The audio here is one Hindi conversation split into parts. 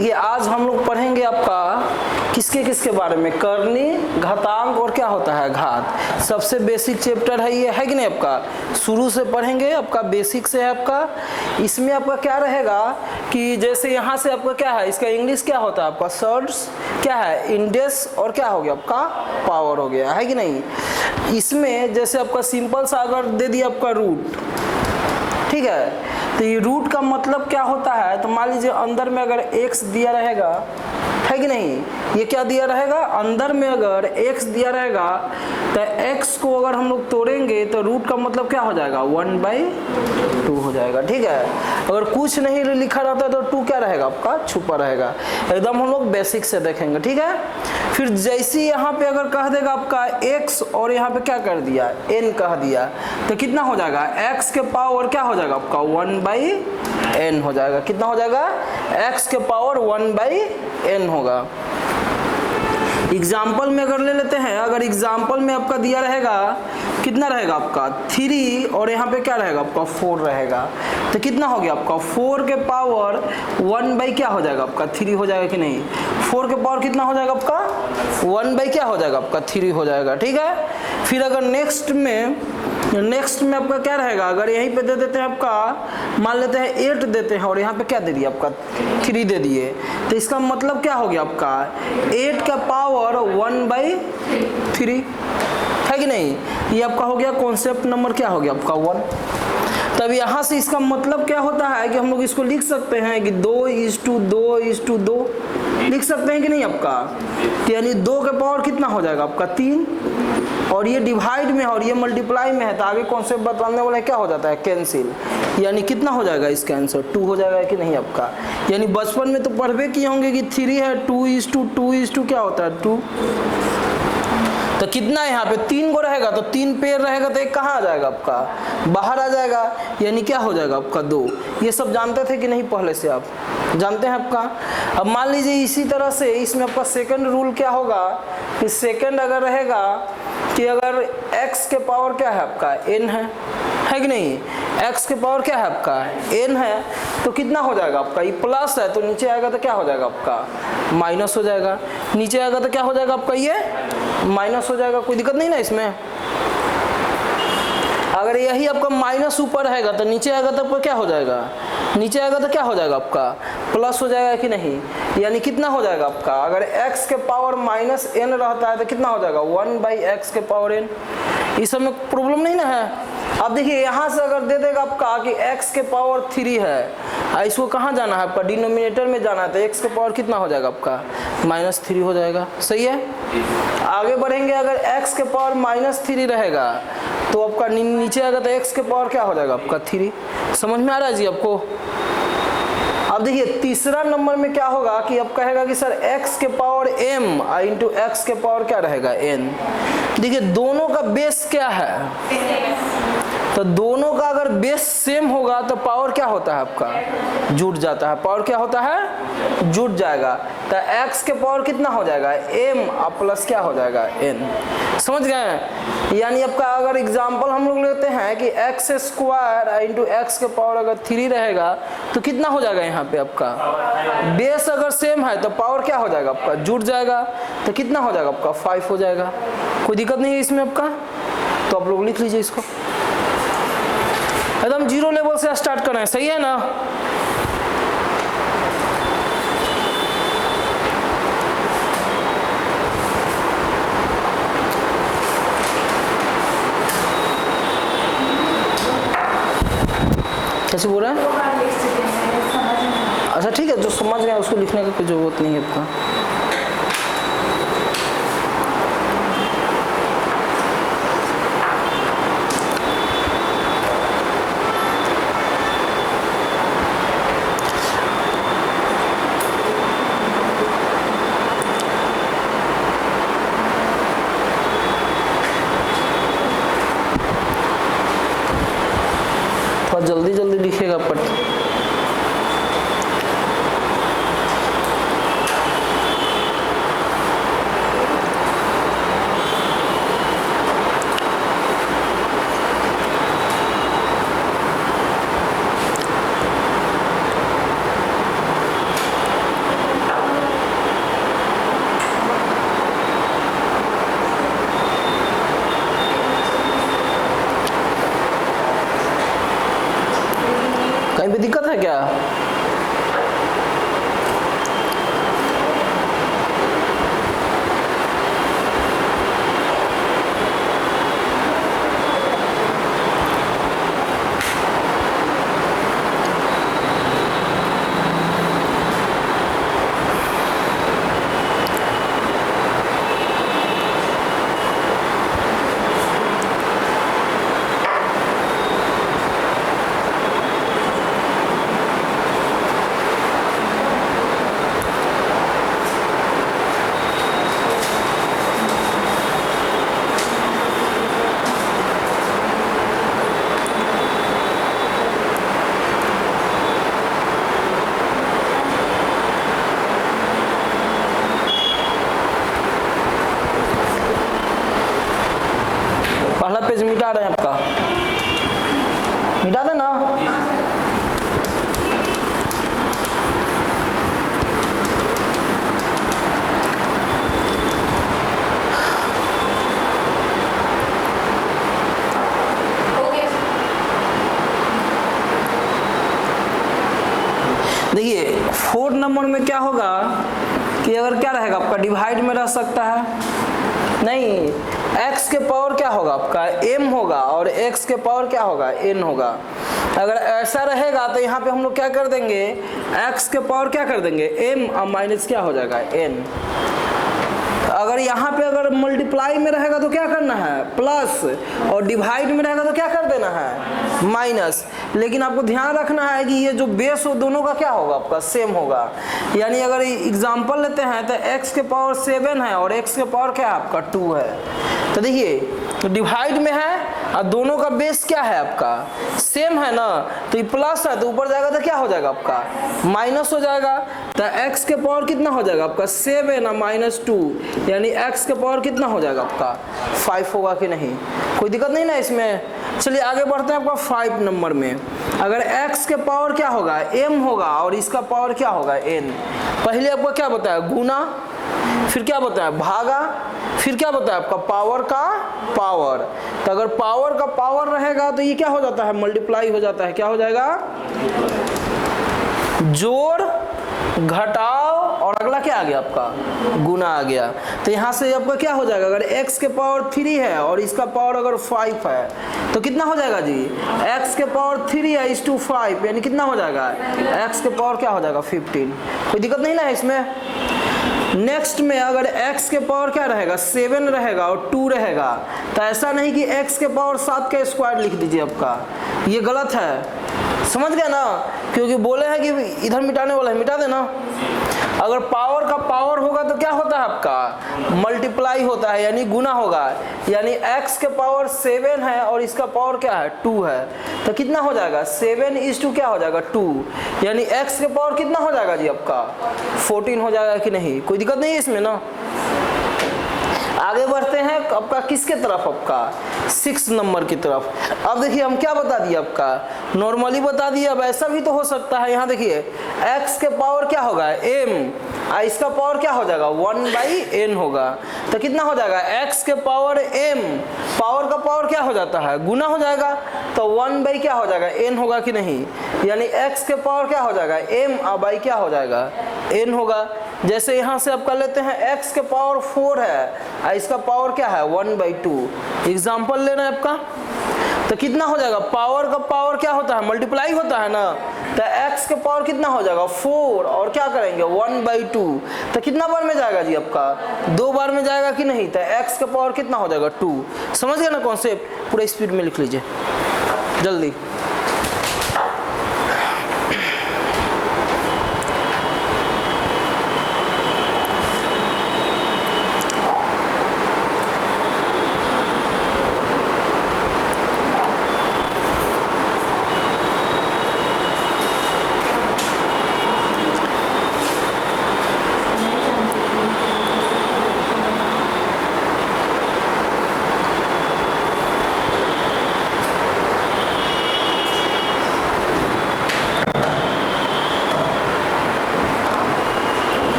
देखिए आज हम लोग पढ़ेंगे आपका किसके किसके बारे में, करनी, घातांक और क्या होता है घात। सबसे बेसिक चैप्टर है ये, है कि नहीं आपका। शुरू से पढ़ेंगे, आपका बेसिक से है आपका। इसमें आपका क्या रहेगा कि जैसे यहाँ से आपका क्या है, इसका इंग्लिश क्या होता है आपका, सर्ड्स क्या है, इंडेक्स और क्या हो गया आपका पावर हो गया, है कि नहीं। इसमें जैसे आपका सिंपल सा अगर दे दिया आपका रूट, ठीक है, तो ये रूट का मतलब क्या होता है, तो मान लीजिए अंदर में अगर x दिया रहेगा, है कि नहीं, ये क्या दिया रहेगा, अंदर में अगर x दिया रहेगा तो x को अगर हम लोग तोड़ेंगे तो रूट का मतलब क्या हो जाएगा 1/2 हो जाएगा, ठीक है। अगर कुछ नहीं लिखा रहता तो 2 क्या रहेगा आपका छुपा रहेगा। एकदम हम लोग बेसिक से देखेंगे, ठीक है। फिर जैसे यहाँ पे अगर कह देगा आपका x और यहाँ पे क्या कर दिया n कह दिया, तो कितना हो जाएगा, x के पावर क्या हो जाएगा आपका 1/n हो जाएगा। कितना हो जाएगा, x के पावर 1/n होगा। एग्जाम्पल में अगर ले लेते हैं, अगर एग्जाम्पल में आपका दिया रहेगा कितना रहेगा आपका 3 और यहाँ पे क्या रहेगा आपका 4 रहेगा, तो कितना हो गया आपका 4 के पावर 1 क्या हो जाएगा आपका 3 हो जाएगा कि नहीं। 4 के पावर कितना हो जाएगा आपका 1 क्या हो जाएगा आपका 3 हो जाएगा, ठीक है। फिर अगर नेक्स्ट में आपका क्या रहेगा, अगर यहीं पे दे देते हैं आपका, मान लेते हैं 8 देते हैं और यहाँ पे क्या दे दिया आपका 3 दे दिए, तो इसका मतलब क्या हो गया आपका 8 का पावर 1/3, है कि नहीं। ये आपका हो गया कॉन्सेप्ट नंबर क्या हो गया आपका 1। तब यहाँ से इसका मतलब क्या होता है कि हम लोग इसको लिख सकते हैं कि 2:2 लिख सकते हैं कि नहीं आपका, तो यानी 2 के पावर कितना हो जाएगा आपका 3, और ये डिवाइड में है और ये मल्टीप्लाई में है, तो आगे कॉन्सेप्ट बताने वाला क्या हो जाता है कैंसिल, यानी कितना हो जाएगा इसका आंसर 2 हो जाएगा कि नहीं आपका। यानी बचपन में तो पढ़वे किए होंगे कि 3 है 2:2 क्या होता है 2, तो कितना यहाँ पे 3 को रहेगा, तो 3 पेड़ रहेगा तो एक कहाँ आ जाएगा आपका बाहर आ जाएगा, यानी क्या हो जाएगा आपका 2। ये सब जानते थे कि नहीं पहले से आप जानते हैं आपका। अब मान लीजिए इसी तरह से इसमें आपका सेकंड रूल क्या होगा कि सेकंड अगर रहेगा कि अगर x के पावर क्या है आपका n है कि नहीं, x के पावर क्या है आपका n है, तो कितना हो जाएगा आपका, ये प्लस है तो नीचे आएगा तो क्या हो जाएगा आपका माइनस हो जाएगा, नीचे आएगा तो क्या हो जाएगा आपका ये माइनस हो जाएगा। कोई दिक्कत नहीं ना इसमें। अगर यही आपका माइनस ऊपर रहेगा तो नीचे आएगा तो क्या हो जाएगा, नीचे आएगा तो क्या हो जाएगा आपका प्लस हो जाएगा कि नहीं। यानी कितना हो जाएगा आपका, अगर x के पावर -n रहता है तो कितना हो जाएगा 1/x के पावर n। इस सब में प्रॉब्लम नहीं ना है। अब देखिए यहाँ से अगर दे देगा आपका कि x के पावर 3 है, इसको कहाँ जाना है आपका डिनोमिनेटर में जाना है, तो x के पावर कितना हो जाएगा आपका -3 हो जाएगा, सही है। आगे बढ़ेंगे, अगर x के पावर -3 रहेगा तो आपका नीचे आएगा तो x के पावर क्या हो जाएगा आपका 3। समझ में आ रहा है जी आपको। अब देखिए तीसरा नंबर में क्या होगा कि अब कहेगा कि सर x के पावर m इंटू x के पावर क्या रहेगा n। देखिए दोनों का बेस क्या है, तो दोनों का अगर बेस सेम होगा तो पावर क्या होता है आपका जुड़ जाता है, पावर क्या होता है जुड़ जाएगा। तो x के पावर कितना हो जाएगा m और प्लस क्या हो जाएगा n। समझ गए। यानी आपका अगर एग्जांपल हम लोग लेते हैं कि x² इंटू x के पावर अगर 3 रहेगा तो कितना हो जाएगा, यहाँ पे आपका बेस अगर सेम है तो पावर क्या हो जाएगा आपका जुड़ जाएगा, तो कितना हो जाएगा आपका 5 हो जाएगा। कोई दिक्कत नहीं है इसमें आपका। तो आप लोग लिख लीजिए इसको, एकदम 0 लेवल से स्टार्ट करें, सही है ना। कैसे बोल रहे हैं, अच्छा ठीक है, जो समझ गए उसको लिखने की कोई जरूरत नहीं है आपका। जल्दी जल्दी लिखेगा पट। कहीं पे दिक्कत है क्या? पहला पेज मिटा रहे हैं आपका, मिटा देना। देखिए 4 नंबर में क्या होगा कि अगर क्या रहेगा आपका डिवाइड में रह सकता है, नहीं x के पावर क्या होगा आपका m होगा और x के पावर क्या होगा n होगा। अगर ऐसा रहेगा तो यहाँ पे हम लोग क्या कर देंगे, x के पावर क्या कर देंगे m और माइनस क्या हो जाएगा n। अगर यहाँ पे अगर मल्टीप्लाई में रहेगा तो क्या करना है प्लस, और डिवाइड में रहेगा तो क्या कर देना है माइनस। लेकिन आपको ध्यान रखना है कि ये जो बेस हो दोनों का क्या होगा आपका सेम होगा। यानी अगर एग्जांपल लेते हैं तो x के पावर 7 है और x के पावर क्या है आपका 2 है। तो देखिए डिवाइड में है और दोनों का बेस क्या है आपका सेम है ना, तो ये प्लस है तो ऊपर जाएगा तो क्या हो जाएगा आपका माइनस हो जाएगा। तो x के पावर कितना हो जाएगा आपका 7 और माइनस 2, यानी x के पावर कितना हो जाएगा आपका 5 होगा कि नहीं, कोई दिक्कत नहीं ना इसमें। चलिए आगे बढ़ते हैं आपका 5 नंबर में। अगर x के पावर क्या होगा m होगा और इसका पावर क्या होगा n। पहले आपको क्या बताया गुना, फिर क्या बताया भागा, फिर क्या बताया आपका पावर का पावर। तो अगर पावर का पावर रहेगा तो ये क्या हो जाता है मल्टीप्लाई हो जाता है, क्या हो जाएगा जोड़ घटाव और अगला क्या आ गया आपका गुना आ गया। तो यहाँ से आपका क्या हो जाएगा अगर x के पावर 3 है और इसका पावर अगर 5 है तो कितना हो जाएगा जी x के पावर 3 है इस टू 5, यानी कितना हो जाएगा x के पावर क्या हो जाएगा 15। कोई दिक्कत नहीं ना इसमें। नेक्स्ट में अगर x के पावर क्या रहेगा 7 रहेगा और 2 रहेगा, तो ऐसा नहीं कि x के पावर 7 का स्क्वायर लिख दीजिए आपका, ये गलत है, समझ गए ना। क्योंकि बोले हैं कि इधर मिटाने वाला है, मिटा देना। अगर पावर का पावर होगा तो क्या होता है आपका मल्टीप्लाई होता है, यानी गुना होगा। यानी x के पावर 7 है और इसका पावर क्या है 2 है, तो कितना हो जाएगा 7:2 क्या हो जाएगा 2, यानी x के पावर कितना हो जाएगा जी आपका 14 हो जाएगा कि नहीं, कोई दिक्कत नहीं है इसमें ना। आगे बढ़ते हैं आपका किसके तरफ आपका 6 नंबर की तरफ। अब देखिए हम क्या बता दिए आपका नॉर्मली बता दिए। अब ऐसा भी तो हो सकता है, यहाँ देखिए x के पावर क्या होगा m और इसका पावर क्या हो जाएगा 1/n होगा, तो कितना हो जाएगा x के पावर m, पावर का पावर क्या हो जाता है गुना हो जाएगा, तो 1 क्या हो जाएगा n होगा कि नहीं, यानी x के पावर क्या हो जाएगा m और बाई क्या हो जाएगा n होगा। जैसे यहाँ से आप कर लेते हैं x के पावर 4 है और इसका पावर क्या है 1/2, एग्जाम्पल लेना है आपका, तो कितना हो जाएगा पावर का पावर क्या होता है मल्टीप्लाई होता है ना, तो x के पावर कितना हो जाएगा 4 और क्या करेंगे 1/2, तो कितना बार में जाएगा जी आपका 2 बार में जाएगा कि नहीं, तो x के पावर कितना हो जाएगा 2। समझ गए ना कॉन्सेप्ट, पूरा स्पीड में लिख लीजिए जल्दी।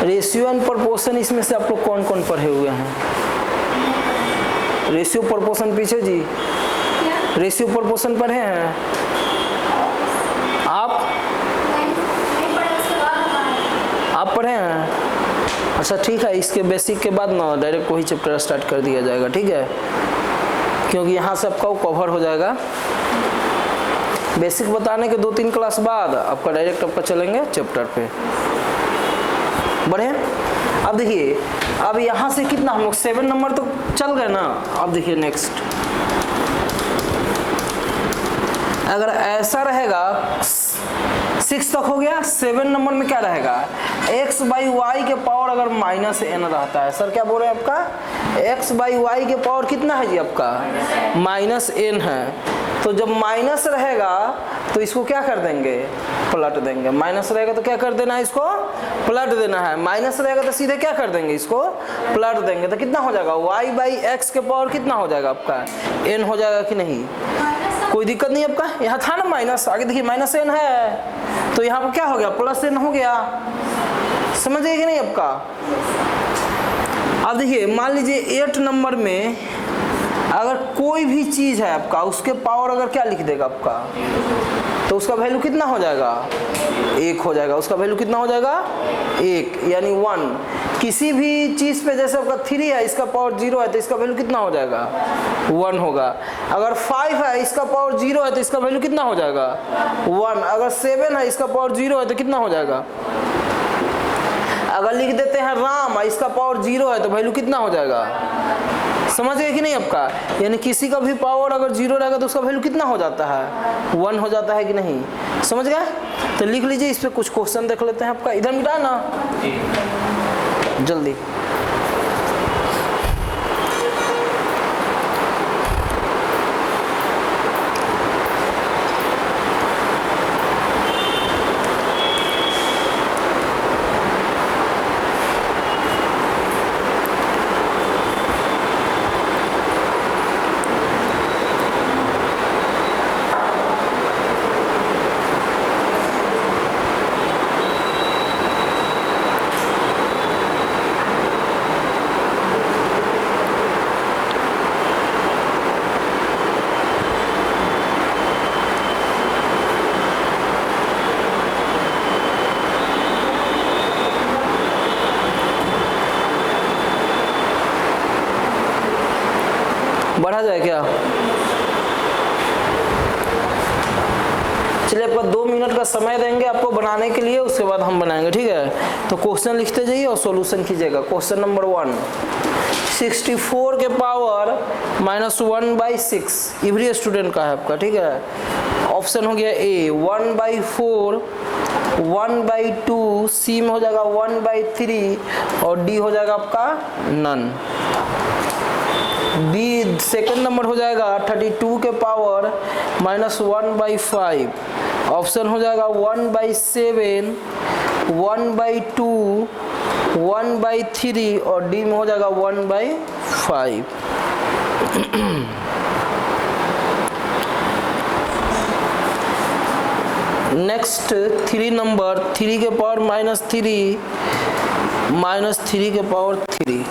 रेशियो एंड प्रोपोर्शन इसमें से आप लोग कौन कौन पढ़े हुए हैं? रेशियो प्रोपोर्शन पीछे जी, रेशियो प्रोपोर्शन पढ़े हैं आप पढ़े हैं? अच्छा ठीक है, इसके बेसिक के बाद ना डायरेक्ट वही चैप्टर स्टार्ट कर दिया जाएगा, ठीक है, क्योंकि यहाँ से आपका कवर हो जाएगा। बेसिक बताने के 2-3 क्लास बाद आपका डायरेक्ट आपका चलेंगे चैप्टर पे। बढ़े? अब देखिए, अब यहाँ से कितना हम लोग 7 नंबर तो चल गए ना। अब देखिए नेक्स्ट, अगर ऐसा रहेगा 6 तक हो गया, 7 नंबर में क्या रहेगा? x बाई वाई के पावर अगर माइनस n रहता है, सर क्या बोल रहे हैं आपका? x बाई वाई के पावर कितना है जी आपका? माइनस n है। तो जब माइनस रहेगा तो इसको क्या कर देंगे? पलट देंगे। माइनस रहेगा तो क्या कर देना है? इसको पलट देना है। माइनस रहेगा तो सीधे क्या कर देंगे? इसको पलट देंगे। तो कितना हो जाएगा? y बाई एक्स के पावर कितना हो जाएगा आपका? n हो जाएगा कि नहीं? कोई दिक्कत नहीं आपका? यहाँ था ना माइनस, आगे देखिए माइनस n है, तो यहाँ पर क्या हो गया? प्लस n हो गया। समझ गए कि नहीं आपका? अब देखिए, मान लीजिए 8 नंबर में अगर कोई भी चीज है आपका, उसके पावर अगर क्या लिख देगा आपका, तो उसका वैल्यू कितना हो जाएगा? 1 हो जाएगा। उसका वैल्यू कितना हो जाएगा? 1 यानी 1। किसी भी चीज पे जैसे आपका 3 है, इसका पावर 0 है, तो इसका वैल्यू कितना हो जाएगा? 1 होगा। अगर 5 है, इसका पावर 0 है, तो इसका वैल्यू कितना हो जाएगा? 1। अगर 7 है, इसका पावर 0 है, तो कितना हो जाएगा? अगर लिख देते हैं राम, इसका पावर 0 है, तो वैल्यू कितना हो जाएगा? समझ गए कि नहीं आपका? यानी किसी का भी पावर अगर 0 रहेगा तो उसका वैल्यू कितना हो जाता है? 1 हो जाता है कि नहीं? समझ गए? तो लिख लीजिए, इस पे कुछ क्वेश्चन देख लेते हैं आपका। इधर मिटा ना जल्दी। बढ़ा जाए क्या? चलिए, आपका 2 मिनट का समय देंगे आपको बनाने के लिए, उसके बाद हम बनाएंगे, ठीक है? तो क्वेश्चन लिखते जाइए और सॉल्यूशन कीजिएगा। क्वेश्चन नंबर 1, 64 के पावर -1/6 एवरी स्टूडेंट का है आपका, ठीक है? ऑप्शन हो गया ए 1/4, 1/2, सी में हो जाएगा 1/3 और डी हो जाएगा आपका नन। बी सेकंड नंबर हो जाएगा 32 के पावर -1/5, ऑप्शन हो जाएगा 1/7, 1/2, 1/3 और डी में हो जाएगा 1/5। नेक्स्ट 3 नंबर, 3 के पावर -3, -3 के पावर 3,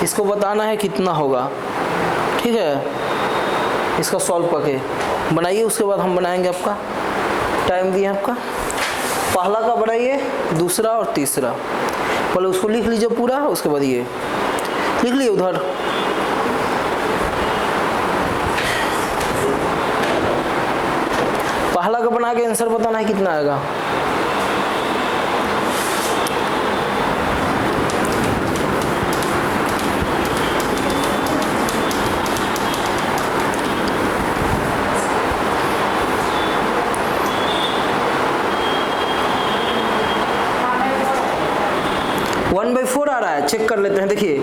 इसको बताना है कितना होगा, ठीक है? इसका सॉल्व करके बनाइए, उसके बाद हम बनाएंगे। आपका टाइम दिए आपका, पहला का बनाइए, दूसरा और तीसरा। पहले उसको लिख लीजिए पूरा, उसके बाद ये लिख लीजिए उधर। पहला का बना के आंसर बताना है कितना आएगा। चेक कर लेते हैं। देखिए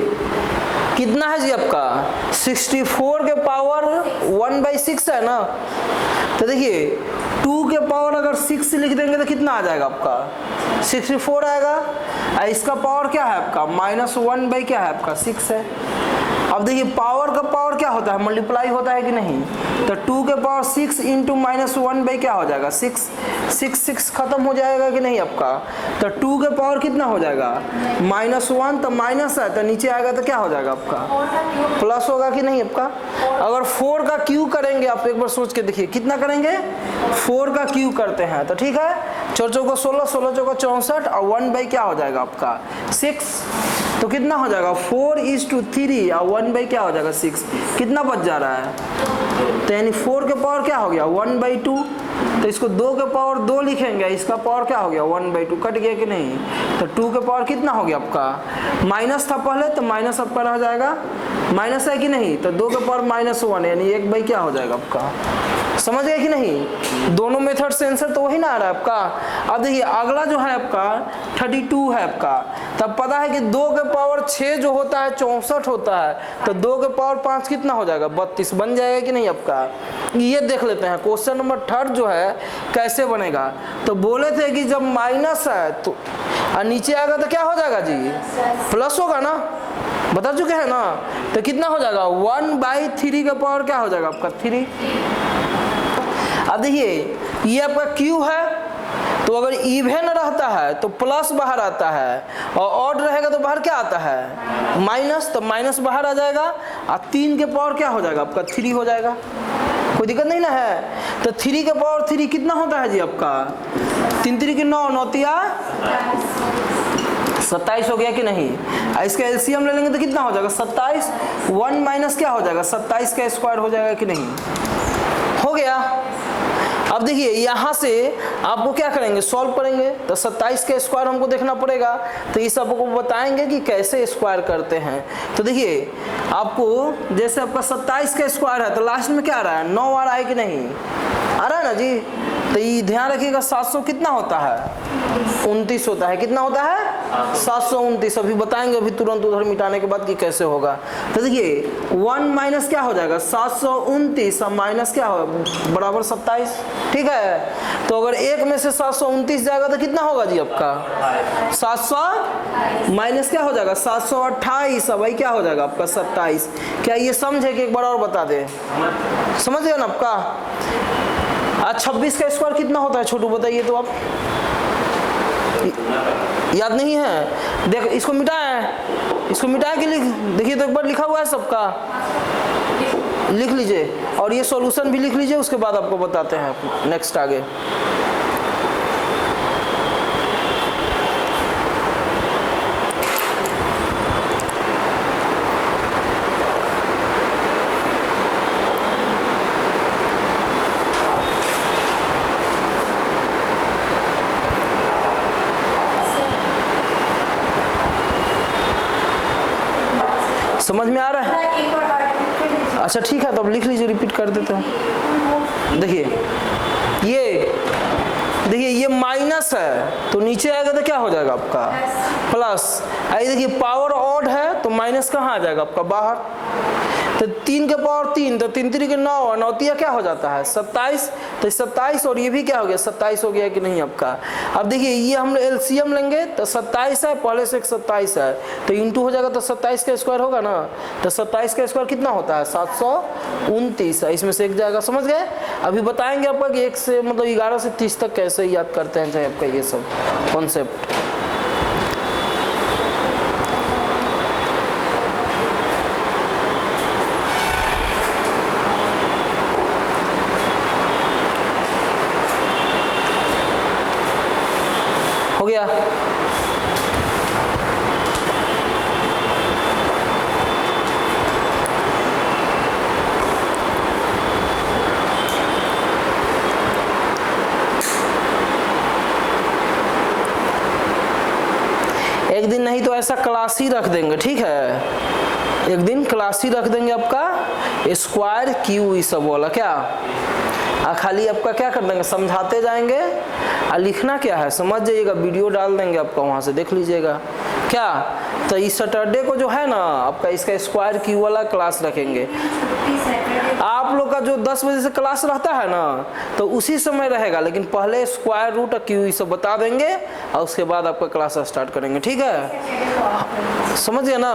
कितना है जी आपका 64 के पावर 1/6 है ना, तो देखिए 2 के पावर अगर 6 लिख देंगे तो कितना आ जाएगा आपका 64 आएगा। इसका पावर क्या है आपका -1 बाई क्या है आपका 6 है। अब देखिए पावर का पावर क्या होता है, मल्टीप्लाई होता है कि नहीं। तो 2 के पावर 6 इंटू -1 बाई क्या हो जाएगा 6, 6 खत्म हो जाएगा कि नहीं आपका। तो 2 के पावर कितना हो जाएगा -1, तो माइनस है तो नीचे आएगा तो क्या हो जाएगा आपका प्लस होगा कि नहीं आपका। अगर 4 का क्यू करेंगे आप एक बार सोच के देखिए कितना करेंगे, 4 का क्यू करते हैं तो ठीक है, 4 चौका 16, 16 चौका 64 और 1 बाई क्या हो जाएगा आपका 6। तो कितना हो जाएगा 4:3 और 1 बाई क्या हो जाएगा 6, कितना बच जा रहा है। तो यानी 4 के पावर क्या हो गया 1/2, तो इसको 2 के पावर 2 लिखेंगे, इसका पावर क्या हो गया 1/2, कट गया कि नहीं। तो 2 के पावर कितना हो गया आपका, माइनस था पहले तो माइनस आपका रह जाएगा, माइनस है कि नहीं। तो 2 के पावर -1 यानी 1 बाई क्या हो जाएगा आपका, समझ गए कि नहीं। दोनों मेथड से आंसर तो वही ना आ रहा है आपका। अब देखिए अगला जो है आपका 32 है आपका, तब पता है कि 2 के पावर 6 जो होता है 64 होता है, तो 2 के पावर 5 कितना हो जाएगा 32 बन जाएगा कि नहीं आपका। ये देख लेते हैं क्वेश्चन नंबर 3 जो है कैसे बनेगा। तो बोले थे कि जब माइनस है तो और नीचे आएगा तो क्या हो जाएगा जी प्लस होगा ना, बता चुके हैं ना। तो कितना हो जाएगा 1/3 का पावर क्या हो जाएगा आपका 3। अब देखिए ये आपका क्यू है, तो अगर इवन रहता है तो प्लस बाहर आता है और ऑड रहेगा तो बाहर क्या आता है माइनस, तो माइनस बाहर आ जाएगा और 3 के पावर क्या हो जाएगा आपका 3 हो जाएगा, कोई दिक्कत नहीं ना है। तो 3 के पावर 3 कितना होता है जी आपका 3 3 की 9, 9 तिया 27 हो गया कि नहीं। इसका एलसीएम ले लेंगे तो कितना हो जाएगा 27, 1 माइनस क्या हो जाएगा 27 का स्क्वायर हो जाएगा कि नहीं, हो गया। अब देखिए यहाँ से आपको क्या करेंगे सॉल्व करेंगे, तो 27 का स्क्वायर हमको देखना पड़ेगा, तो इस आपको बताएंगे कि कैसे स्क्वायर करते हैं। तो देखिए आपको जैसे आपका 27 का स्क्वायर है तो लास्ट में क्या आ रहा है 9 आ रहा है कि नहीं आ रहा है ना जी। तो ये ध्यान रखिएगा 700 कितना होता है 29 होता है, कितना होता है 729। अभी बताएंगे अभी तुरंत उधर मिटाने के बाद कि कैसे होगा। तो देखिए 1 माइनस क्या हो जाएगा 729 और माइनस क्या हो बराबर 27, ठीक है। तो अगर 1 में से 729 जाएगा तो कितना होगा जी आपका 700 माइनस क्या हो जाएगा 728 और भाई क्या हो जाएगा आपका 27। क्या ये समझे कि एक बार और बता दे, समझ गए ना आपका। आज 26 का स्क्वायर कितना होता है छोटू बताइए तो आप, याद नहीं है। देख इसको मिटाएं, इसको मिटा के लिख देखिए तो एक बार लिखा हुआ है सबका, लिख लीजिए और ये सॉल्यूशन भी लिख लीजिए, उसके बाद आपको बताते हैं नेक्स्ट आगे। समझ में आ रहा है, अच्छा ठीक है तो अब लिख लीजिए, रिपीट कर देता हूँ। देखिए ये माइनस है तो नीचे आएगा तो क्या हो जाएगा आपका प्लस। आई देखिए पावर ऑड है तो माइनस कहाँ आ जाएगा आपका बाहर। तो 3 के पावर 3 तो 3 3 के 9 और 9 तिया क्या हो जाता है 27। तो 27 और ये भी क्या हो गया 27 हो गया कि नहीं आपका। अब देखिए ये हम एलसीएम लेंगे तो 27 है पहले से एक 27 है तो इंटू हो जाएगा तो 27 का स्क्वायर होगा ना। तो 27 का स्क्वायर कितना होता है 729 है, इसमें से एक जाएगा, समझ गए। अभी बताएंगे आपका कि 1 से मतलब 11 से 30 तक कैसे याद करते हैं चाहे आपका ये सब कॉन्सेप्ट। हो गया। एक दिन नहीं तो ऐसा क्लास ही रख देंगे, ठीक है, एक दिन क्लास ही रख देंगे आपका स्क्वायर क्यू ये सब वाला क्या, खाली आपका क्या कर देंगे समझाते जाएंगे और लिखना क्या है समझ जाइएगा, वीडियो डाल देंगे आपका वहां से देख लीजिएगा क्या। तो इस सैटरडे को जो है ना आपका इसका स्क्वायर क्यू वाला क्लास रखेंगे। आप लोग का जो 10 बजे से क्लास रहता है ना तो उसी समय रहेगा, लेकिन पहले स्क्वायर रूट और क्यू ये सब बता देंगे और उसके बाद आपका क्लास स्टार्ट करेंगे, ठीक है, समझ गए ना।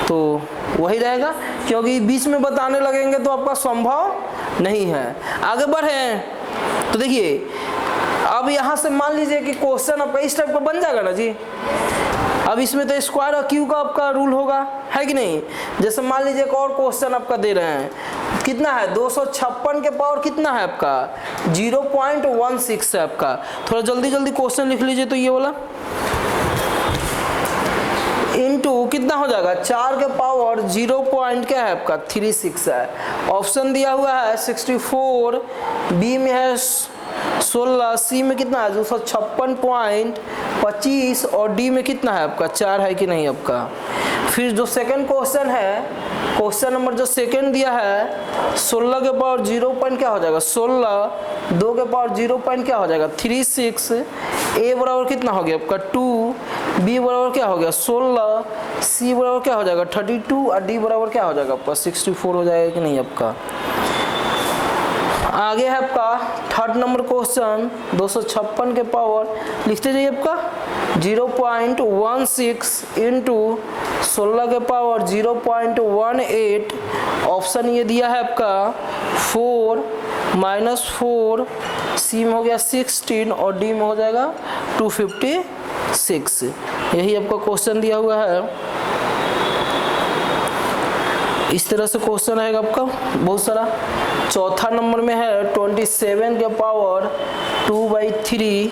तो वही रहेगा, क्योंकि बीच में बताने लगेंगे तो आपका संभव नहीं है। आगे बढ़े तो देखिए, अब यहाँ से मान लीजिए कि क्वेश्चन आपका इस टाइप का बन जाएगा ना जी। अब इसमें तो स्क्वायर और क्यू का आपका रूल होगा, है कि नहीं। जैसे मान लीजिए एक और क्वेश्चन आपका दे रहे हैं, कितना है 256 के पावर कितना है आपका 0.16 है आपका। थोड़ा जल्दी जल्दी क्वेश्चन लिख लीजिए। तो ये वाला इनटू कितना हो जाएगा 4 के पावर 0 पॉइंट क्या है आपका 36 है। ऑप्शन दिया हुआ है 64, बी में है 16, सी में कितना है 256.25 और डी में कितना है आपका 4 है कि नहीं आपका। फिर जो सेकंड क्वेश्चन है, क्वेश्चन नंबर जो सेकंड दिया है 16 के पावर 0 पॉइंट क्या हो जाएगा 16, 2 के पावर 0 पॉइंट क्या हो जाएगा 36, ए बराबर कितना हो गया आपका 2, बी बराबर क्या हो गया 16, सी बराबर क्या हो जाएगा 32 और डी बराबर क्या हो जाएगा आपका 64 हो जाएगा कि नहीं आपका। आगे है आपका थर्ड नंबर क्वेश्चन, 256 के पावर लिखते जाइए आपका 0.16 इंटू 16 के पावर 0.18। ऑप्शन ये दिया है आपका 4 -4, सी में हो गया 16 और डी में हो जाएगा 256। यही आपका क्वेश्चन दिया हुआ है। इस तरह से क्वेश्चन आएगा आपका बहुत सारा। चौथा नंबर में है 27 के पावर 2/3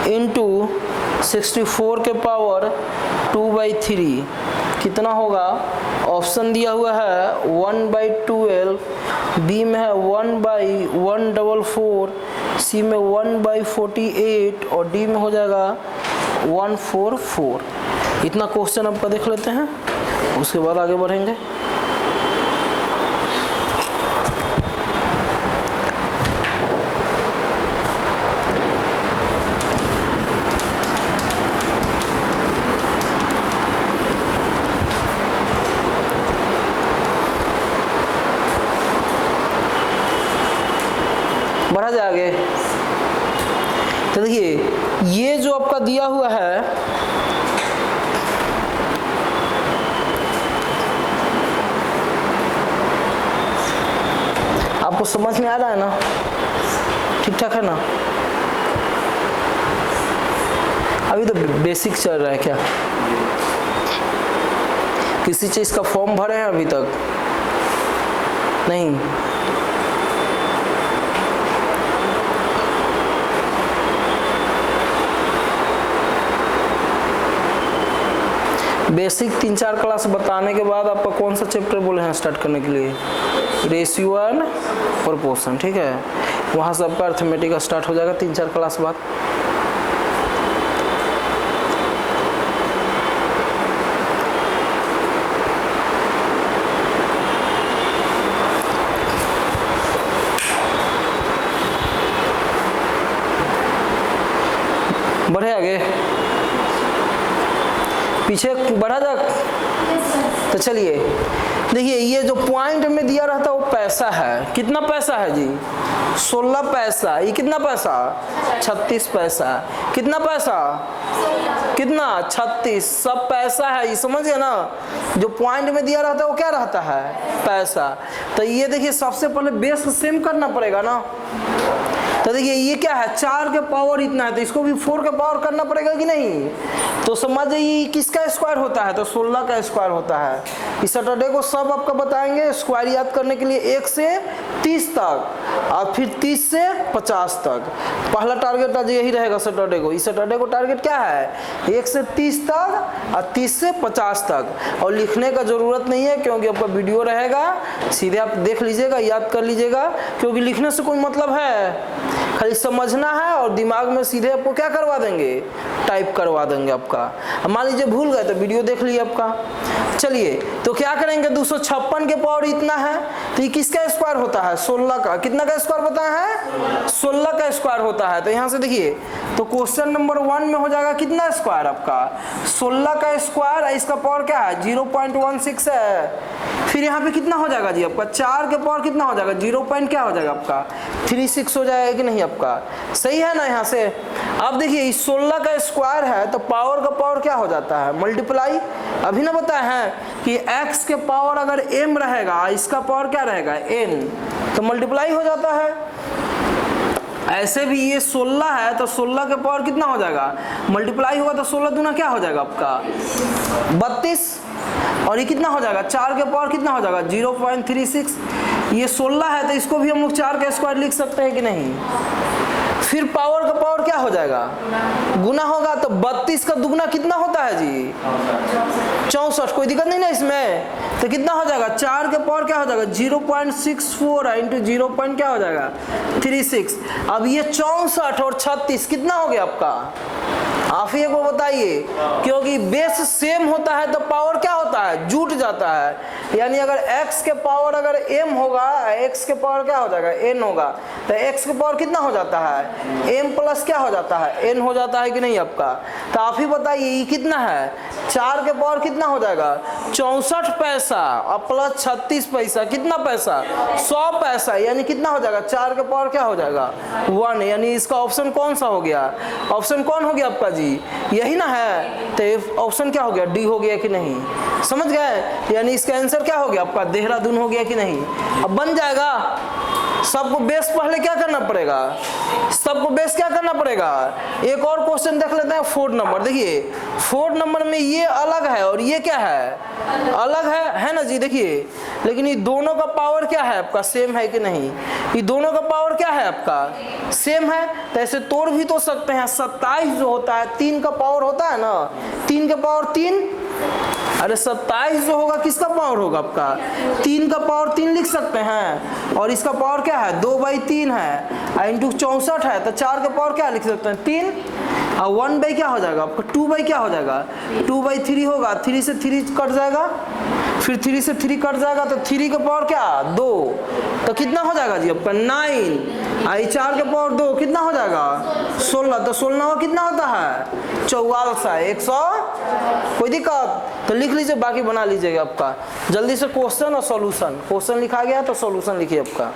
इंटू 64 के पावर 2/3 कितना होगा। ऑप्शन दिया हुआ है 1/12, बी में है 1/144, सी में 1/48 और डी में हो जाएगा 144। इतना क्वेश्चन आपका देख लेते हैं, उसके बाद आगे बढ़ेंगे। बढ़ा जाए आगे तो देखिए, ये जो आपका दिया हुआ है आपको समझ में आ रहा है ना, ठीक ठाक है ना। अभी तो बेसिक चल रहा है क्या, किसी चीज का फॉर्म भरे हैं अभी तक नहीं। बेसिक 3-4 क्लास बताने के बाद आपका कौन सा चैप्टर बोले हैं स्टार्ट करने के लिए, रेशियो एंड प्रोपोर्शन, ठीक है। वहाँ से आपका अर्थमेटिक स्टार्ट हो जाएगा 3-4 क्लास बाद। बढ़े आगे, पीछे बढ़ा जा। तो चलिए देखिए, ये जो पॉइंट में दिया रहता है वो पैसा है। कितना पैसा है जी 16 पैसा। ये कितना पैसा 36 पैसा। कितना पैसा कितना 36, सब पैसा है। ये समझिए ना, जो पॉइंट में दिया रहता है वो क्या रहता है पैसा। तो ये देखिए, सबसे पहले बेस सेम करना पड़ेगा ना। तो देखिए ये क्या है 4 के पावर इतना है, तो इसको भी 4 के पावर करना पड़ेगा कि नहीं। तो समझ जाइए किसका स्क्वायर होता है, तो 16 का स्क्वायर होता है। इस सैटरडे को सब आपका बताएंगे स्क्वायर याद करने के लिए 1 से 30 तक और फिर 30 से 50 तक। पहला टारगेट आज यही रहेगा सैटरडे को। इस सैटरडे को टारगेट क्या है 1 से 30 तक और 30 से 50 तक। और लिखने का जरूरत नहीं है क्योंकि आपका वीडियो रहेगा, सीधे आप देख लीजिएगा, याद कर लीजिएगा, क्योंकि लिखने से कोई मतलब है। खाली समझना है और दिमाग में सीधे आपको क्या करवा देंगे, टाइप करवा देंगे आपका। मान लीजिए भूल गए तो वीडियो देख लिए आपका। चलिए तो क्या करेंगे 256 के पावर इतना है, तो ये किसका स्क्वायर होता है 16 का। कितना का स्क्वायर होता है 16 का स्क्वायर होता है। तो यहाँ से देखिए, तो क्वेश्चन नंबर 1 में हो जाएगा कितना स्क्वायर आपका 16 का स्क्वायर है। इसका पावर क्या है 0.16 है। फिर यहाँ पे कितना हो जाएगा जी आपका 4 के पावर कितना हो जाएगा 0. क्या हो जाएगा आपका 36 हो जाएगा कि नहीं आपका, सही है ना यहाँ से। अब देखिए इस 16 का स्क्वायर है तो पावर का पावर क्या हो जाता है, मल्टीप्लाई। अभी ना बताया है कि x के पावर अगर m रहेगा, इसका पावर क्या रहेगा n, तो मल्टीप्लाई हो जाता है। ऐसे भी ये 16 है तो 16 के पावर कितना हो जाएगा, मल्टीप्लाई होगा तो 16 दूना क्या हो जाएगा आपका 32, और ये कितना हो जाएगा 4 के पावर कितना हो जाएगा 0.36। ये 16 है तो इसको भी हम लोग 4 का स्क्वायर लिख सकते हैं कि नहीं। फिर पावर का पावर क्या हो जाएगा, गुना होगा, तो 32 का दुगना कितना होता है जी 64, कोई दिक्कत नहीं ना इसमें। तो कितना हो जाएगा 4 के पावर क्या हो जाएगा 0.64 इंटू 0. क्या हो जाएगा 36। अब ये 64 और 36 कितना हो गया आपका, आप ही को बताइए, क्योंकि बेस सेम होता है तो पावर क्या होता है जुट जाता है। यानी अगर x के पावर अगर m होगा, x के पावर क्या हो जाएगा n होगा, तो x के पावर कितना हो जाता है m प्लस क्या हो जाता है n हो जाता है कि नहीं आपका। तो आप ही बताइए ये कितना है, 4 के पावर कितना हो जाएगा 64 पैसा और प्लस 36 पैसा, कितना पैसा 100 पैसा, यानी कितना हो जाएगा 4 के पावर क्या हो जाएगा 1। यानी इसका ऑप्शन कौन सा हो गया, ऑप्शन कौन हो गया आपका जी, यही ना है। तो ऑप्शन क्या हो गया डी हो गया कि नहीं, समझ गए। यानी इसका आंसर क्या हो गया आपका देहरादून हो गया कि नहीं। अब बन जाएगा, सबको बेस पहले क्या करना पड़ेगा, सबको बेस क्या करना पड़ेगा। एक और क्वेश्चन देख लेते हैं 4 नंबर। देखिए 4 नंबर में ये अलग है और ये क्या है अलग है ना जी। देखिए लेकिन ये दोनों का पावर क्या है आपका सेम है कि नहीं, ये दोनों का पावर क्या है आपका सेम है। तो ऐसे तोड़ भी तो सकते हैं, 27 जो होता है 3 का पावर होता है ना, 3 का पावर 3, अरे 27 जो होगा किसका पावर होगा आपका 3 का पावर 3 लिख सकते हैं, और इसका पावर क्या है 2/3 है, इंटू 64 है तो 4 का पावर क्या लिख सकते हैं 3, और 1 बाई क्या हो जाएगा आपका 2 बाई क्या हो जाएगा 2/3 होगा, 3 से 3 कट जाएगा, फिर 3 से 3 कट जाएगा तो 3 का पावर क्या 2, तो कितना हो जाएगा जी आपका 9, आई 4 के पावर 2 कितना हो जाएगा 16, तो 16 कितना होता है 44, 100, कोई दिक्कत। तो लिख लीजिए, बाकी बना लीजिएगा आपका जल्दी से क्वेश्चन और सॉल्यूशन। क्वेश्चन लिखा गया तो सॉल्यूशन लिखिए आपका।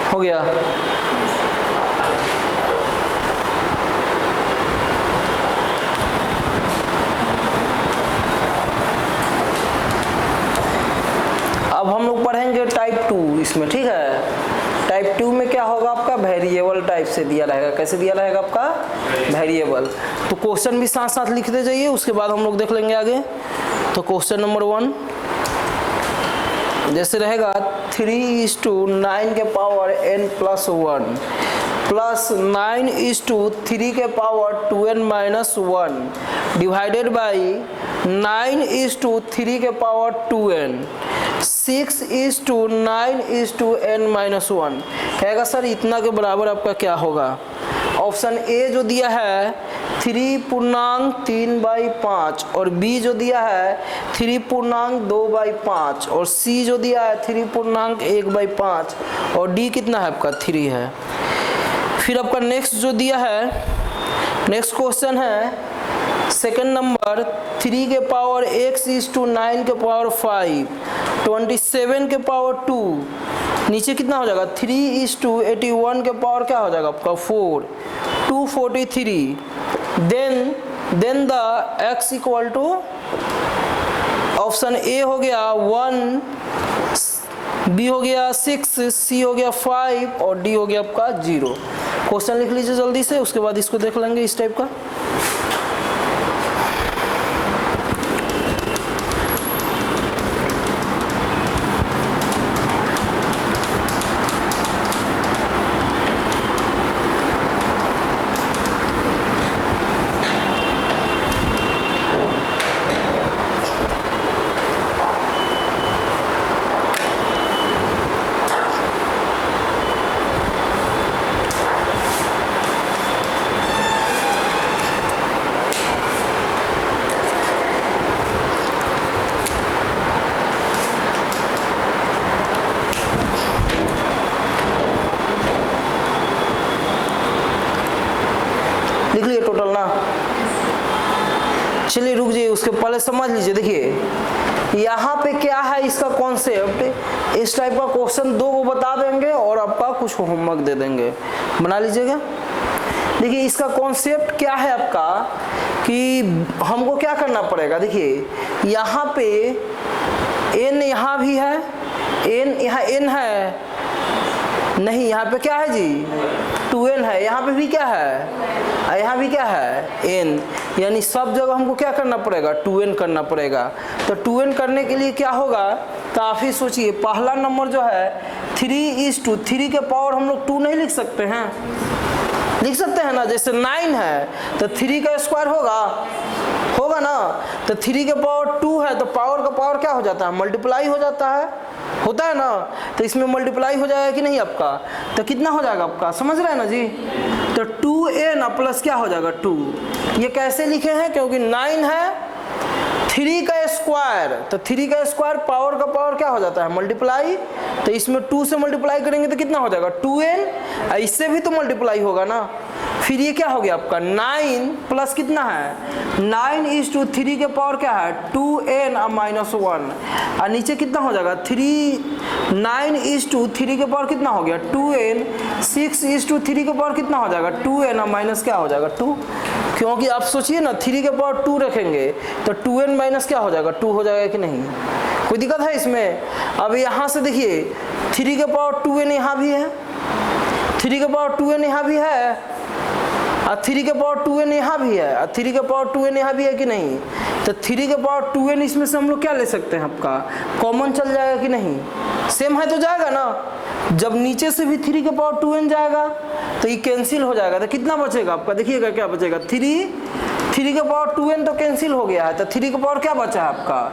हो गया। अब हम लोग पढ़ेंगे टाइप 2 इसमें, ठीक है। टाइप 2 में क्या होगा आपका वेरिएबल टाइप से दिया रहेगा। कैसे दिया रहेगा आपका वेरिएबल। तो क्वेश्चन भी साथ साथ लिखते जाइए, उसके बाद हम लोग देख लेंगे आगे। तो क्वेश्चन नंबर 1 जैसे रहेगा 3:9 के पावर n + 1 प्लस 9:3 के पावर 2n - 1 डिवाइडेड बाई 9:3 के पावर 2n 6:9:n - 1 कहेगा सर इतना के बराबर आपका क्या होगा। ऑप्शन ए जो दिया है 3.3/5 और बी जो दिया है 3.2/5 और सी जो दिया है 3.1/5 और डी कितना है आपका 3 है। फिर आपका नेक्स्ट जो दिया है, नेक्स्ट क्वेश्चन है सेकंड नंबर 3 के पावर x/9 के पावर 5 27 के पावर 2 नीचे कितना हो जाएगा 3:81 के पावर क्या हो जाएगा आपका 4 243, then the x equal to option A हो गया 1, बी हो गया 6, सी हो गया 5 और डी हो गया आपका 0। क्वेश्चन लिख लीजिए जल्दी से, उसके बाद इसको देख लेंगे इस टाइप का। लिख लिए टोटल ना। चलिए रुक जाइए, उसके पहले समझ लीजिए। देखिए यहाँ पे क्या है इसका कॉन्सेप्ट, इस टाइप का क्वेश्चन 2 को बता देंगे और आपका कुछ होमवर्क दे देंगे, बना लीजिएगा। देखिए इसका कॉन्सेप्ट क्या है आपका कि हमको क्या करना पड़ेगा। देखिए यहाँ पे n यहाँ भी है, n यहाँ n है नहीं, यहाँ पे क्या है जी 2n है, यहाँ पे भी क्या है, यहाँ भी क्या है n, यानी सब जगह हमको क्या करना पड़ेगा 2n करना पड़ेगा। तो 2n करने के लिए क्या होगा, तो आप ही सोचिए। पहला नंबर जो है 3:2, 3 के पावर हम लोग 2 नहीं लिख सकते हैं, लिख सकते हैं ना। जैसे 9 है तो 3 का स्क्वायर होगा ना, तो 3 के पावर 2 है तो पावर का पावर क्या हो जाता है, मल्टीप्लाई हो जाता है, होता है ना। तो इसमें मल्टीप्लाई हो जाएगा कि नहीं आपका, तो कितना हो जाएगा आपका, समझ रहे हैं ना जी। तो 2n प्लस क्या हो जाएगा 2। ये कैसे लिखे हैं, क्योंकि 9 है 3 का स्क्वायर, तो 3 का स्क्वायर पावर का पावर क्या हो जाता है मल्टीप्लाई, तो इसमें 2 से मल्टीप्लाई करेंगे तो कितना हो जाएगा 2n, इससे भी तो मल्टीप्लाई होगा ना। फिर ये क्या हो गया आपका 9 प्लस कितना है 9:3 के पावर क्या है 2n -1, और नीचे कितना हो जाएगा 9:3 के पावर कितना हो गया 2n, 6:3 के पावर कितना हो जाएगा 2n और माइनस क्या हो जाएगा 2, क्योंकि आप सोचिए ना 3 के पावर 2 रखेंगे तो 2n माइनस क्या हो जाएगा 2 हो जाएगा कि नहीं, कोई दिक्कत है इसमें। अब यहाँ से देखिए 3 के पावर 2n यहाँ भी है, 3 के पावर 2n यहाँ भी है, और 3 के पावर 2n यहाँ भी है, और 3 के पावर 2n यहाँ भी है कि नहीं। तो 3 के पावर 2n इसमें से हम लोग क्या ले सकते हैं, आपका कॉमन चल जाएगा कि नहीं, सेम है तो जाएगा ना। जब नीचे से भी 3 के पावर 2n जाएगा तो ये कैंसिल हो जाएगा, तो कितना बचेगा आपका, देखिएगा क्या बचेगा 3 के पावर 2n तो कैंसिल हो गया है, तो 3 के पावर क्या बचा है आपका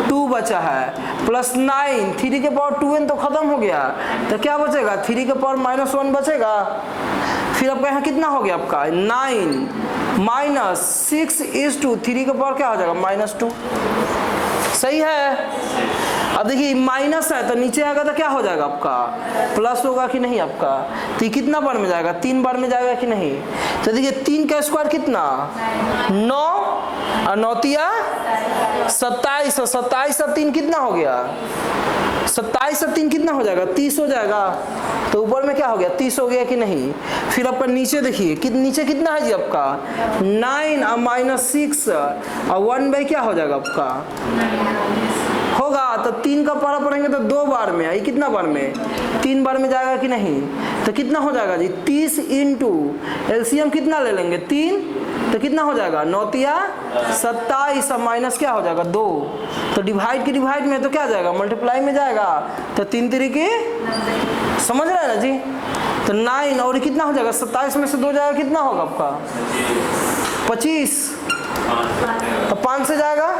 2 बचा है, प्लस 9, 3 के पावर 2n तो खत्म हो गया, तो क्या बचेगा 3 के पावर -1 बचेगा। फिर आपका यहाँ कितना हो गया आपका 9 -6:3 के पावर क्या हो जाएगा -2, सही है। अब देखिए माइनस है तो नीचे आएगा तो क्या हो जाएगा आपका प्लस होगा कि नहीं आपका, तो ये कितना बार में जाएगा 3 बार में जाएगा कि नहीं। तो देखिए 3 का स्क्वायर कितना 9 और 9 तिया 27, 27 और 3 कितना हो गया 27 और 3 कितना हो जाएगा 30 हो जाएगा। तो ऊपर में क्या हो गया 30 हो गया कि नहीं। फिर आपका नीचे देखिए नीचे कितना है जी आपका 9 और -6 और 1 क्या हो जाएगा आपका होगा। तो 3 का पारा पढ़ेंगे तो 2 बार में, आई कितना बार में 3 बार में जाएगा कि नहीं। तो कितना हो जाएगा जी 30 इंटू एलसीएम कितना ले लेंगे 3, तो कितना हो जाएगा 9 तिया 27 और माइनस क्या हो जाएगा 2। तो डिवाइड की डिवाइड में तो क्या जाएगा मल्टीप्लाई में जाएगा, तो 3 तरीके समझ रहे हैं ना जी। तो 9 और कितना हो जाएगा 27 में से 2 जाएगा कितना होगा आपका 25, तो 5 से जाएगा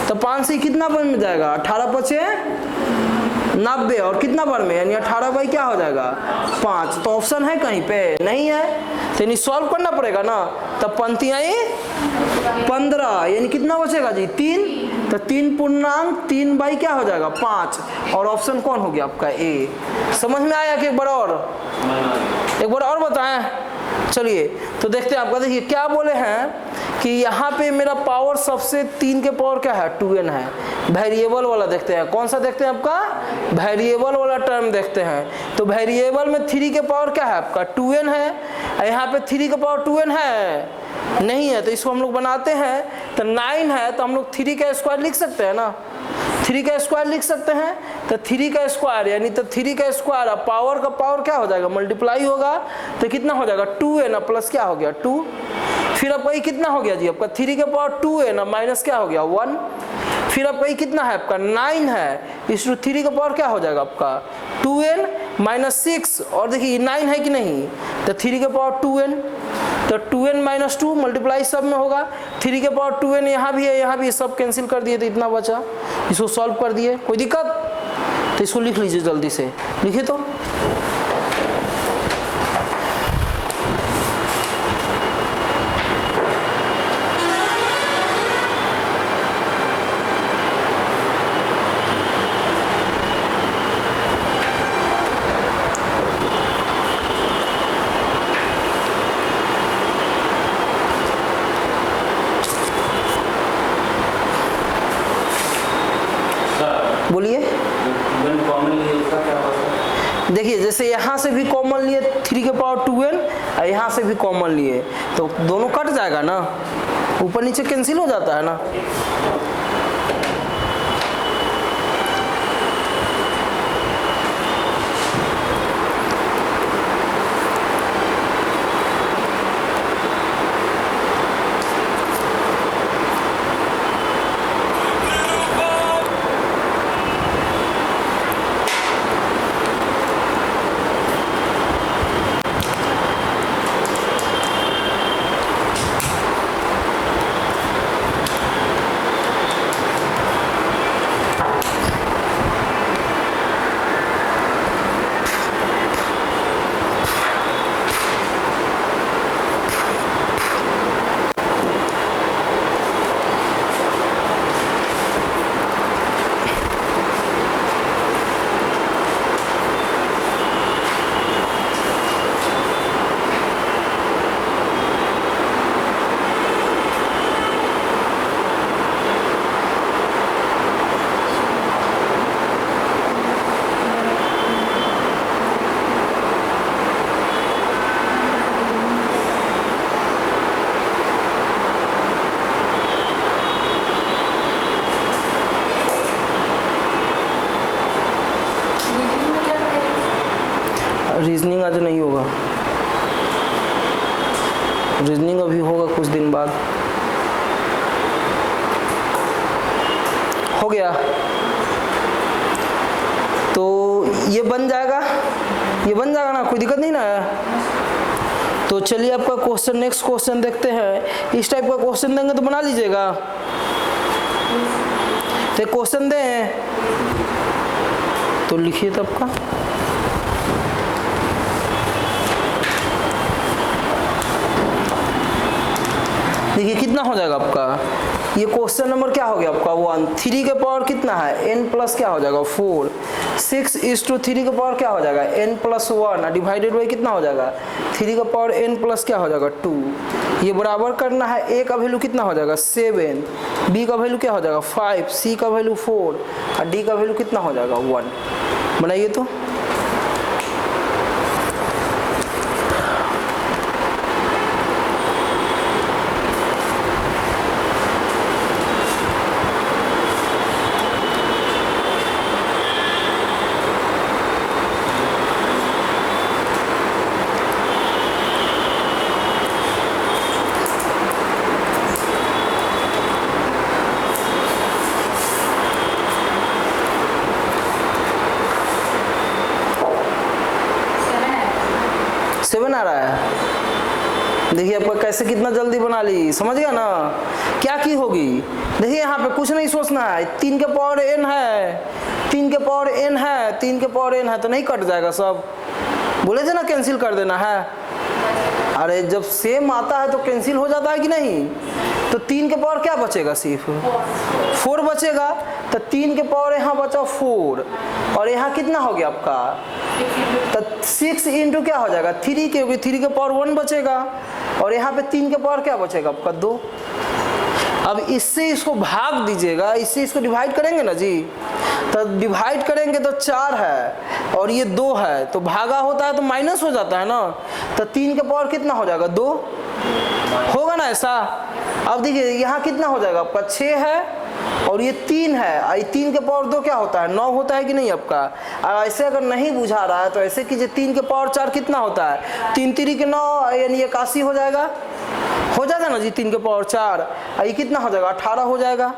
तो 5 से कितना बार में जाएगा 18 × 5 = 90 और कितना बार में यानी 18 क्या हो जाएगा 5। तो ऑप्शन है कहीं पे नहीं है, तो यानी सॉल्व करना पड़ेगा ना। तो पंक्तियाँ 15 यानी कितना बचेगा जी 3, तो 3 पूर्णांक 3 क्या हो जाएगा 5 और ऑप्शन कौन हो गया आपका ए। समझ में आया कि एक बार और बताएं। चलिए तो देखते हैं आपका, देखिए क्या बोले हैं कि यहाँ पे मेरा पावर सबसे 3 के पावर क्या है 2n है। वेरिएबल वाला देखते हैं, कौन सा देखते हैं आपका, वेरिएबल वाला टर्म देखते हैं। तो वेरिएबल में 3 के पावर क्या है आपका 2n है, यहाँ पे 3 के पावर 2n है नहीं है, तो इसको हम लोग बनाते हैं तो 9 है, तो हम लोग 3 का स्क्वायर लिख सकते हैं ना, 3 का स्क्वायर लिख सकते हैं। तो 3 का स्क्वायर यानी तो 3 का स्क्वायर, अब पावर का पावर क्या हो जाएगा मल्टीप्लाई होगा, तो कितना हो जाएगा 2n प्लस क्या हो गया 2। फिर आपका ये कितना हो गया जी आपका 3 के पावर 2n माइनस क्या हो गया 1। फिर आपका ये कितना है आपका 9 है, इस 3 का पावर क्या हो जाएगा आपका 2n माइनस 6, और देखिए 9 है कि नहीं, तो 3 के पावर 2n, तो 2n माइनस 2 मल्टीप्लाई सब में होगा, 3 के पावर 2n यहाँ भी है यहाँ भी, सब कैंसिल कर दिए तो इतना बचा, इसको सॉल्व कर दिए, कोई दिक्कत, तो इसको लिख लीजिए जल्दी से, लिखिए तो बोलिए। देखिए जैसे यहाँ से भी कॉमन लिए 3 के पावर 2n और यहाँ से भी कॉमन लिए, तो दोनों कट जाएगा ना, ऊपर नीचे कैंसिल हो जाता है ना। रीजनिंग आज नहीं होगा, रीजनिंग अभी होगा कुछ दिन बाद। हो गया तो ये बन जाएगा, ये बन जाएगा ना, कोई दिक्कत नहीं ना है। तो चलिए आपका क्वेश्चन, नेक्स्ट क्वेश्चन देखते हैं। इस टाइप का क्वेश्चन देंगे तो बना लीजिएगा, तो क्वेश्चन दें तो लिखिए तब का। देखिए कितना हो जाएगा आपका, ये क्वेश्चन नंबर क्या हो गया आपका 1। 3 के पावर कितना है n प्लस क्या हो जाएगा 4। 6:3 के पावर क्या हो जाएगा n प्लस 1 डिवाइडेड बाई कितना हो जाएगा 3 के पावर n प्लस क्या हो जाएगा 2। ये बराबर करना है, a का वैल्यू कितना हो जाएगा 7, b का वैल्यू क्या हो जाएगा 5, c का वैल्यू 4 और d का वैल्यू कितना हो जाएगा 1। बनाइए तो। आ रहा है, देखिए आपका कैसे कितना जल्दी बना ली, समझ गया ना। क्या की होगी, देखिए यहाँ पे कुछ नहीं सोचना है, 3 के पावर n है, 3 के पावर n है, 3 के पावर n है, तो नहीं कट जाएगा सब, बोले थे ना कैंसिल कर देना है। अरे जब सेम आता है तो कैंसिल हो जाता है कि नहीं। तो 3 के पावर क्या बचेगा, सिर्फ 4 बचेगा। तो 3 के पावर यहाँ बचा 4 और यहाँ कितना हो गया आपका, तो 6 इंटू क्या हो जाएगा 3, क्योंकि 3 के पावर 1 बचेगा और यहाँ पे 3 के पावर क्या बचेगा आपका 2। अब इससे इसको भाग दीजिएगा, इससे इसको डिवाइड करेंगे ना जी, तो डिवाइड करेंगे तो 4 है और ये 2 है, तो भागा होता है तो माइनस हो जाता है ना, तो 3 के पावर कितना हो जाएगा 2 होगा ना ऐसा। अब देखिए यहाँ कितना हो जाएगा आपका 6 है और ये 3 है, और 3 के पावर 2 क्या होता है 9 होता है कि नहीं आपका। और ऐसे अगर नहीं बुझा रहा है तो ऐसे कीजिए, 3 के पावर 4 कितना होता है 3 3 के 9 यानी 81 हो जाएगा ना जी। 3 के पावर 4 और ये कितना हो जाएगा 18 हो जाएगा।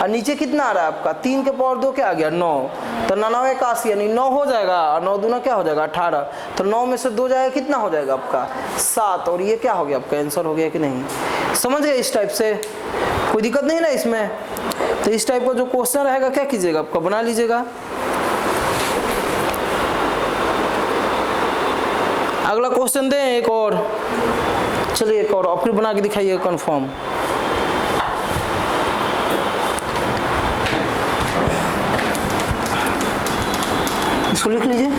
और नीचे कितना आ रहा है आपका 3 के पावर 2 क्या आ गया 9, तो 9 81 यानी 9 हो जाएगा और 9 दूना क्या हो जाएगा 18, तो 9 में से 2 जाएगा कितना हो जाएगा आपका 7, और ये क्या हो गया आपका आंसर हो गया कि नहीं। समझ गए इस टाइप से, कोई दिक्कत नहीं ना इसमें। तो इस टाइप का जो क्वेश्चन रहेगा क्या कीजिएगा आपका बना लीजिएगा। अगला क्वेश्चन दें एक और, चलिए एक और फिर बना के दिखाइए कंफर्म। इसको लिख लीजिए।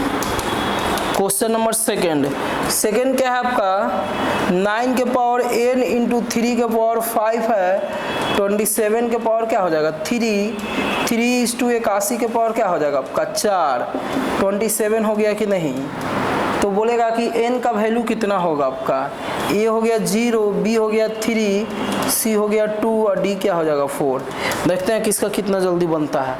क्वेश्चन नंबर सेकेंड क्या है आपका 9 के पावर n इंटू 3 के पावर 5 है 27 के पावर क्या हो जाएगा 3 इस टू 81 के पावर क्या हो जाएगा आपका 4, 27 हो गया कि नहीं। तो बोलेगा कि n का वैल्यू कितना होगा आपका, a हो गया 0, b हो गया 3, c हो गया 2 और d क्या हो जाएगा 4। देखते हैं किसका कितना जल्दी बनता है।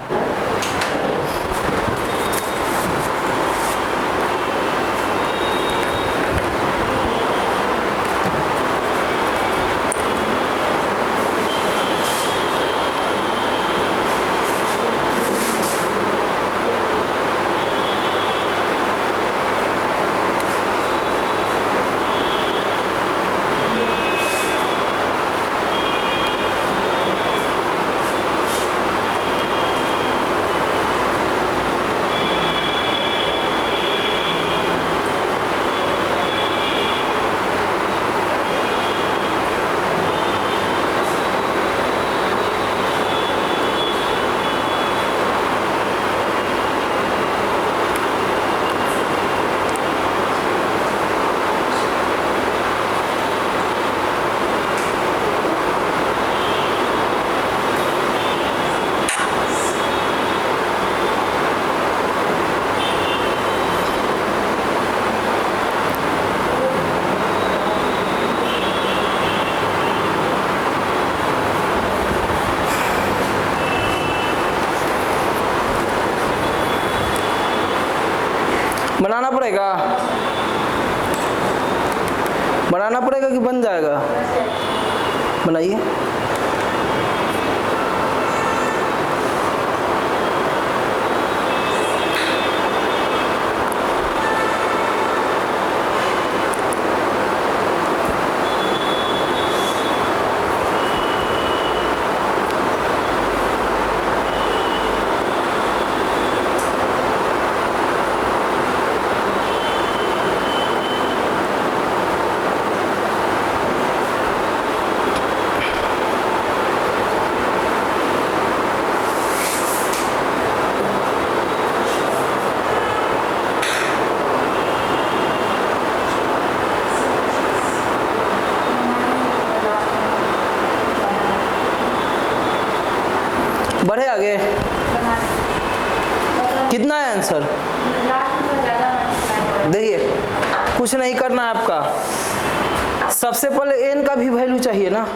बनाना पड़ेगा कि बन जाएगा, बनाइए। बढ़े आगे, कितना है आंसर देखिए। कुछ नहीं करना है आपका, सबसे पहले n का भी वैल्यू चाहिए ना।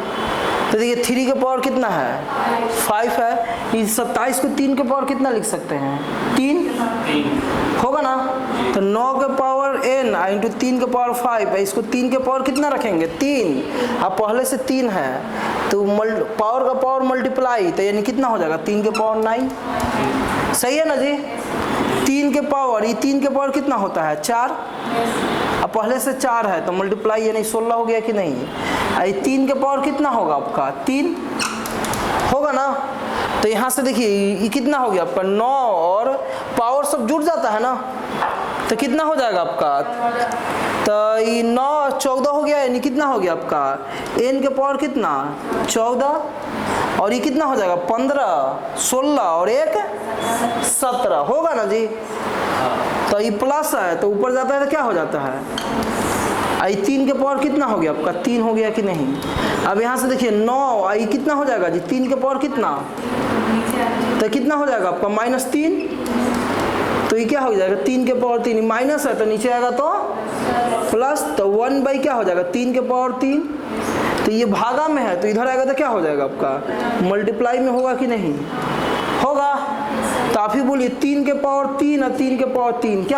तो देखिए 3 के पावर कितना है 5 है, इस 27 को 3 के पावर कितना लिख सकते हैं 3 होगा ना। तो 9 के पावर n इंटू 3 के पावर 5 है, इसको 3 के पावर कितना रखेंगे 3, अब पहले से 3 है तो पावर का पावर मल्टीप्लाई, तो यानी कितना हो जाएगा 3 के पावर 9। सही है ना जी। 3 के पावर, ये 3 के पावर कितना होता है 4, अब पहले से 4 है तो मल्टीप्लाई यानी 16 हो गया कि नहीं। ये 3 के पावर कितना होगा आपका 3 होगा ना। तो यहाँ से देखिए ये कितना हो गया आपका 9 और पावर सब जुड़ जाता है ना, तो कितना हो जाएगा आपका, तो ये 9 14 हो गया, यानी कितना हो गया आपका n के पावर कितना 14 और ये कितना हो जाएगा 15, 16 और 1 17 होगा ना जी। तो ये प्लस है तो ऊपर जाता है तो क्या हो जाता है, आई 3 के पावर कितना हो गया आपका 3 हो गया कि नहीं। अब यहाँ से देखिए 9, आई कितना हो जाएगा जी 3 के पावर कितना, तो कितना हो जाएगा आपका -3। तो ये क्या हो जाएगा 3 के पावर 3, माइनस है तो नीचे आएगा तो प्लस, तो 1 बाई क्या हो जाएगा 3 के पावर 3। तो ये भागा में है तो इधर आएगा तो क्या हो जाएगा आपका मल्टीप्लाई में होगा कि नहीं होगा। तो आप ही बोलिए 3 के पावर 3 और 3 के पावर 3 क्या